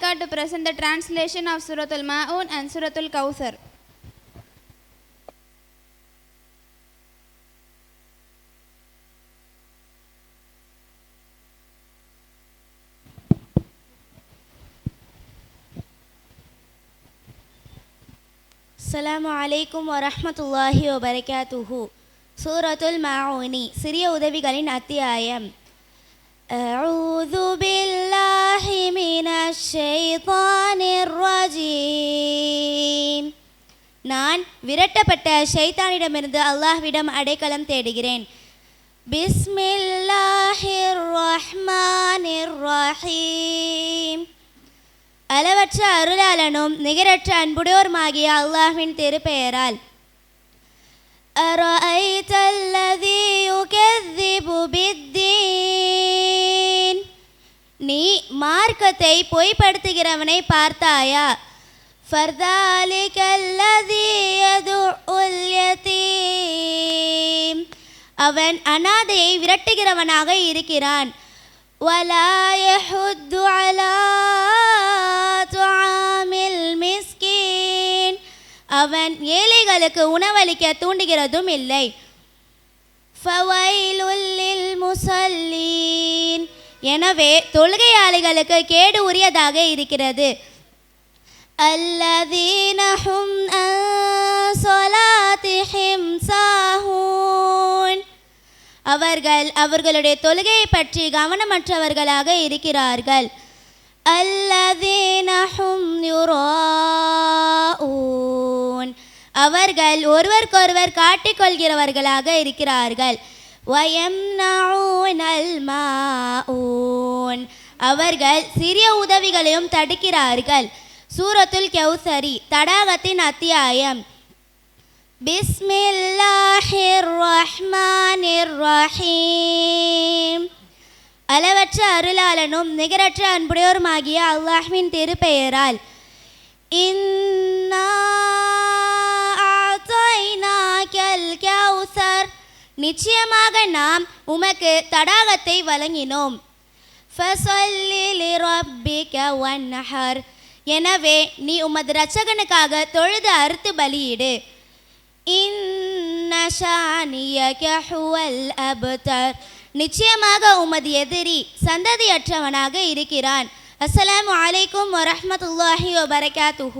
Barakah to present the translation of Surah Al-Ma'un and Surah Al-Kawthar. Assalamu alaikum wa rahmatullahi wa barakatuhu. Suratul Ma'uni, சிறிய உதவிகளின் அத்தியாயம். அஊது பில்லாஹி மினஷ் ஷைத்தானிர் ரஜீம். நான் விரட்டப்பட்ட ஷைத்தானிடமிருந்து அல்லாஹ்விடம் அடைக்கலம் தேடுகிறேன். பிஸ்மில்லாஹிர் ரஹ்மானிர் ரஹீம். அளவற்ற அருளாளனும் நிகரற்ற அன்புடையோருமாகிய அல்லாஹ்வின் திருப்பெயரால். அரஐதல்லதீ யுகذிபு பித்தீன். நீ மார்க்கத்தை பொய்ப்படுத்துகிறவனை பார்த்தாயா? ஃபர்தாலிகல்லதீ யதுஉல் யதீம். அவன் அனாதையை விரட்டுகிறவனாக இருக்கிறான். வலா யஹுத்து அலா துஆமில் மிஸ்கீன். அவன் ஏழைகளுக்கு உணவளிக்க தூண்டுகிறதும் இல்லை. ஃபவைலுல் லில் முஸல்லீன். எனவே தொழுகையாளிகளுக்கு கேடு உரியதாக இருக்கிறது. அல்லதீன ஹும் அன் ஸலாத்திஹிம் சாஹூன். அவர்கள் அவர்களுடைய தொழுகையை பற்றி கவனமற்றவர்களாக இருக்கிறார்கள். அல்லதீன ஹும் யுராஊன். அவர்கள் ஒருவருக்கொருவர் காட்டிக்கொள்கிறவர்களாக இருக்கிறார்கள். வயம்னஊனல் மாஊன். அவர்கள் சிறிய உதவிகளையும் தடுக்கிறார்கள். சூரத்துல் கௌசரி, தடாகத்தின் அத்தியாயம். பிஸ்மில்லாஹிர் ரஹ்மானிர் ரஹீம். அளவற்ற அருளாளனும் நிகரற்ற அன்புடையோருமாகிய அல்லாஹ்வின் திருப்பெயரால். இன்னா அஅதைனாகல் கௌசர். நிச்சயமாக நாம் உமக்கு தடாகத்தை வழங்கினோம். ஃபஸல்லி லிரப்பிக வன்ஹர். எனவே நீ உமது இரட்சகனுக்காக தொழுது அறுத்து பலியிடு. இன்ன ஷானியக ஹுவல் அப்தர். நிச்சயமாக உமது எதிரி சந்ததியற்றவனாக இருக்கிறான். அஸ்ஸலாமு அலைக்கும் வரஹ்மத்துல்லாஹி வபரகாத்துஹு.